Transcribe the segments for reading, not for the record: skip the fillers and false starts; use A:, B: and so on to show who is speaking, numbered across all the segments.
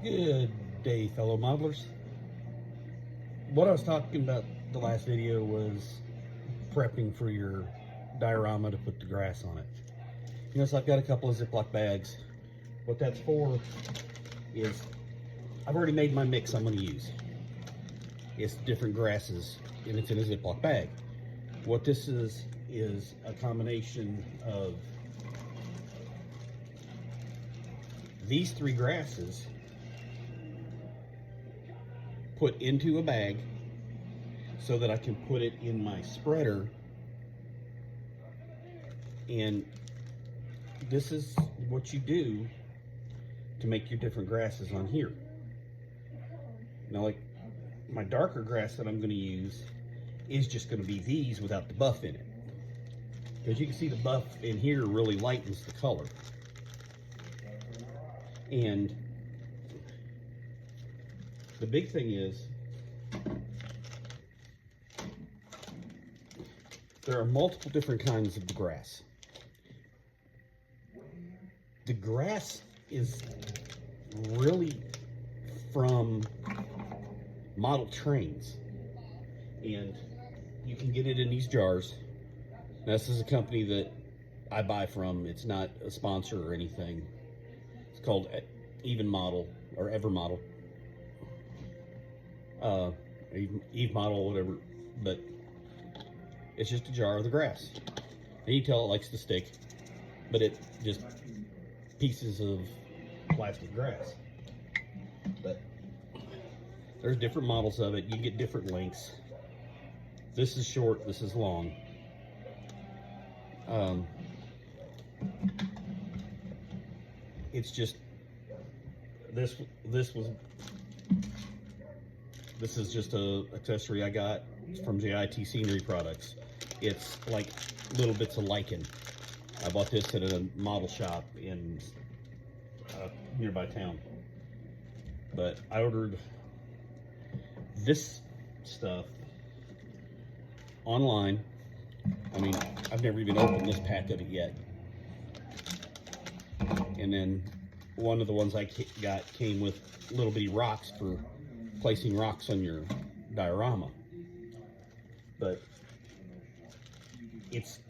A: Good day, fellow modelers. What I was talking about the last video was prepping for your diorama to put the grass on it. So I've got a couple of Ziploc bags. What that's for is I've already made my mix I'm going to use. It's different grasses and it's in a Ziploc bag. What this is a combination of these three grasses put into a bag so that I can put it in my spreader. And this is what you do to make your different grasses on here. Now, like my darker grass that I'm going to use is just going to be these without the buff in it, because you can see the buff in here really lightens the color. And the big thing is there are multiple different kinds of the grass. The grass is really from model trains, and you can get it in these jars. Now, this is a company that I buy from. It's not a sponsor or anything. It's called Even Model or Ever Model. Eve Model, whatever, but it's just a jar of the grass. And you tell it likes to stick, but it just pieces of plastic grass. But there's different models of it. You get different lengths. This is short, this is long. It's just this is just a accessory I got from JIT Scenery Products. It's like little bits of lichen. I bought this at a model shop in a nearby town. But I ordered this stuff online. I mean, I've never even opened this pack of it yet. And then one of the ones I got came with little bitty rocks for placing rocks on your diorama. But it's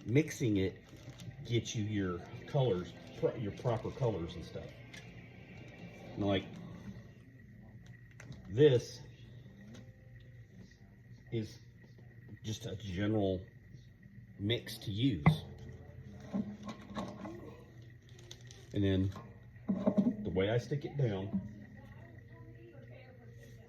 A: mixing it gets you your colors, your proper colors and stuff. And like this is just a general mix to use. And then the way I stick it down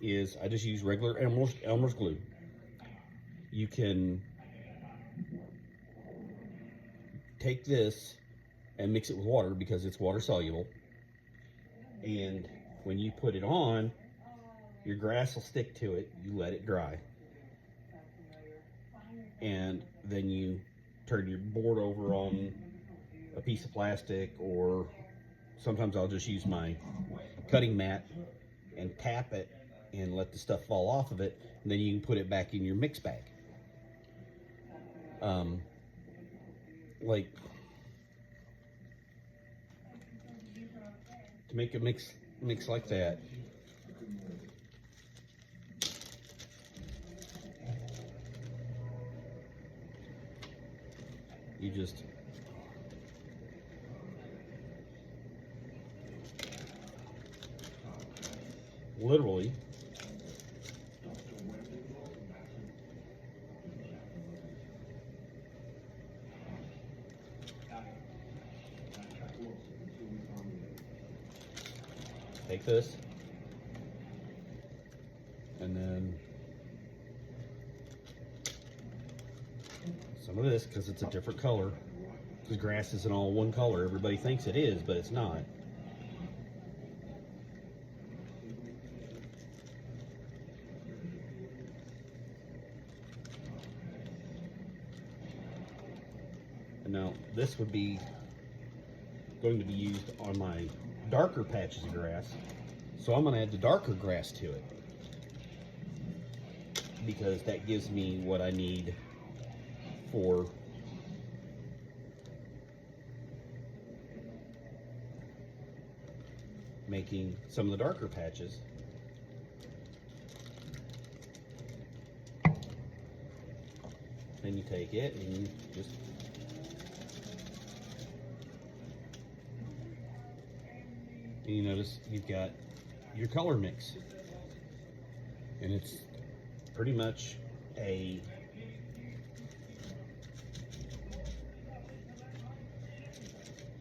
A: is I just use regular Elmer's glue. You can take this and mix it with water because it's water soluble. And when you put it on, your grass will stick to it. You let it dry. And then you turn your board over on a piece of plastic, or sometimes I'll just use my cutting mat and tap it and let the stuff fall off of it, and then you can put it back in your mix bag. Like to make a mix like that, you just literally take this and then some of this, because it's a different color. The grass isn't all one color. Everybody thinks it is, but it's not. And now this would be going to be used on my darker patches of grass. So I'm going to add the darker grass to it, because that gives me what I need for making some of the darker patches. Then you take it and you just and you notice you've got your color mix, and it's pretty much a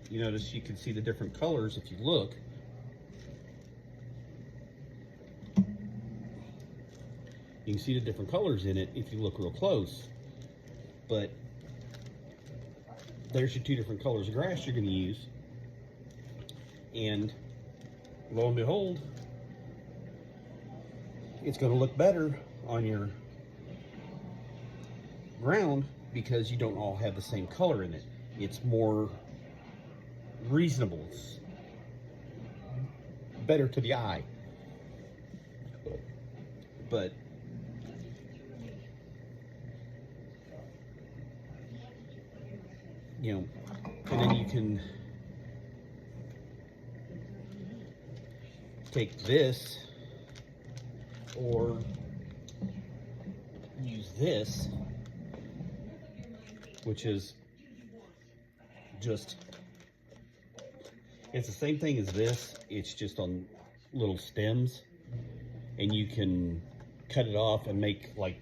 A: you notice you can see the different colors if you look. You can see the different colors in it if you look real close. But there's your two different colors of grass you're going to use. And lo and behold, it's going to look better on your ground because you don't all have the same color in it. It's more reasonable. It's better to the eye. But you know, and then you can take this or use this, which is just, it's the same thing as this, it's just on little stems, and you can cut it off and make like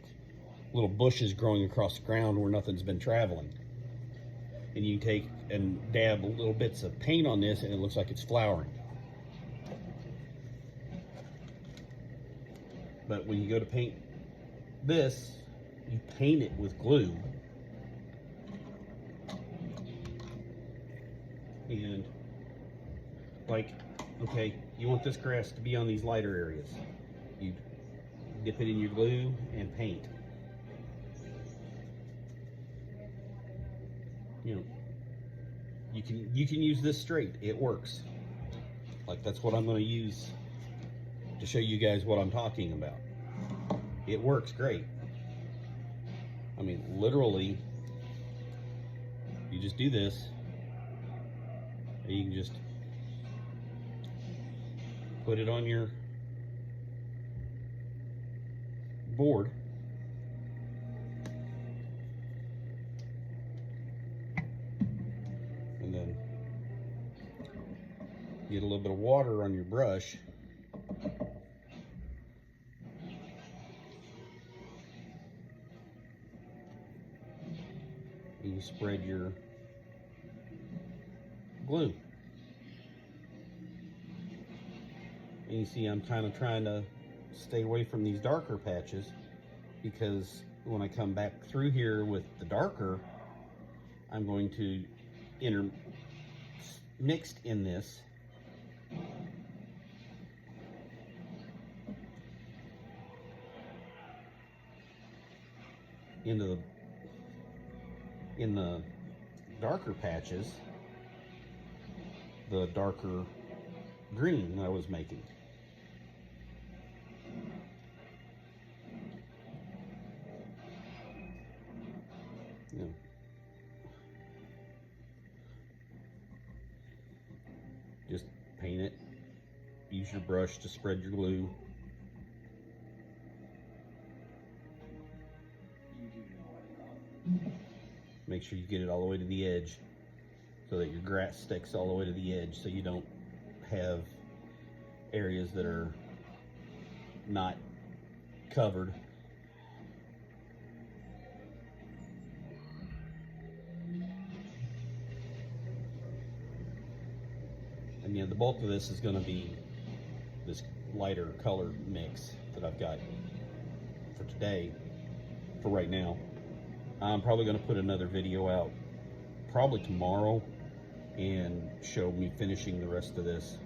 A: little bushes growing across the ground where nothing's been traveling. And you take and dab little bits of paint on this and it looks like it's flowering. But when you go to paint this, you paint it with glue. And like, okay, you want this grass to be on these lighter areas. You dip it in your glue and paint. You know, you can use this straight. It works. Like, that's what I'm going to use to show you guys what I'm talking about. It works great. I mean, literally, you just do this, and you can just put it on your board. And then get a little bit of water on your brush. And you spread your glue. And you see I'm kind of trying to stay away from these darker patches, because when I come back through here with the darker, I'm going to mixed in this in the darker patches, the darker green that I was making. Yeah. Just paint it. Use your brush to spread your glue. Make sure you get it all the way to the edge so that your grass sticks all the way to the edge, so you don't have areas that are not covered. And yeah, the bulk of this is going to be this lighter color mix that I've got for today, for right now. I'm probably going to put another video out probably tomorrow and show me finishing the rest of this,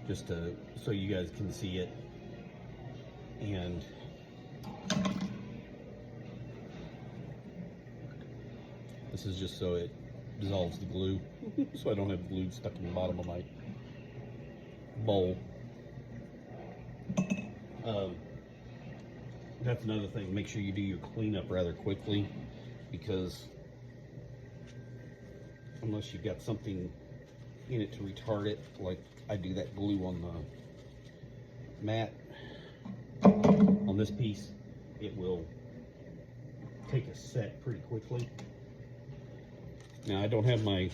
A: just so you guys can see it. And this is just so it dissolves the glue, so I don't have glue stuck in the bottom of my bowl. That's another thing. Make sure you do your cleanup rather quickly, because unless you've got something in it to retard it, like I do that glue on the mat. On this piece, it will take a set pretty quickly. Now I don't have my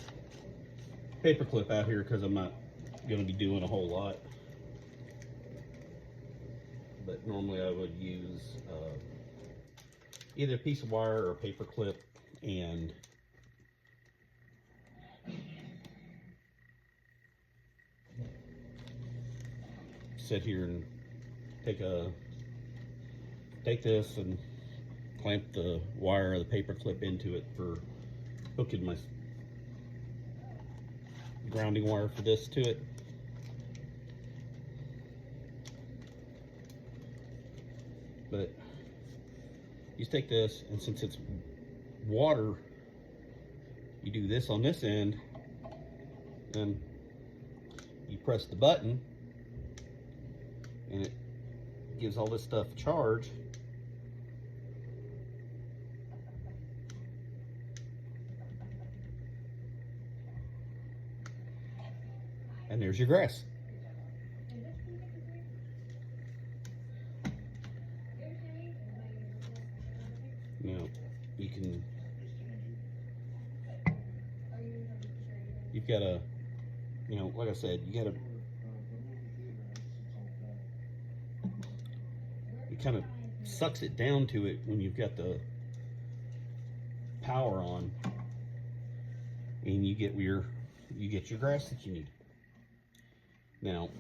A: paper clip out here because I'm not going to be doing a whole lot, but normally I would use either a piece of wire or a paper clip and sit here and take this and clamp the wire or the paper clip into it for hooking my grounding wire for this to it. But you take this, and since it's water, you do this on this end, and you press the button, and it gives all this stuff a charge. And there's your grass. Now, you've got to, like I said, it kind of sucks it down to it when you've got the power on, and you get your grass that you need. Now,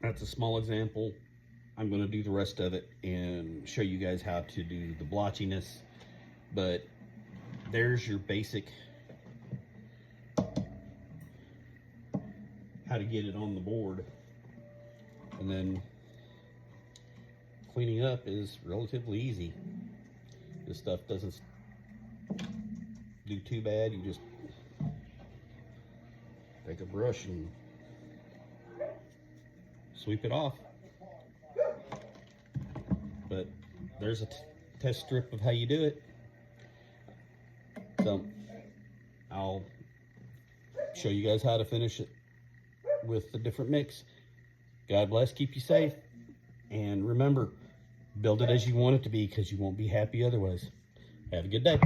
A: that's a small example. I'm going to do the rest of it and show you guys how to do the blotchiness, but there's your basic how to get it on the board. And then cleaning up is relatively easy. This stuff doesn't do too bad. You just take a brush and sweep it off. But there's a test strip of how you do it. So I'll show you guys how to finish it with the different mix. God bless, keep you safe, and remember, build it as you want it to be, because you won't be happy otherwise. Have a good day.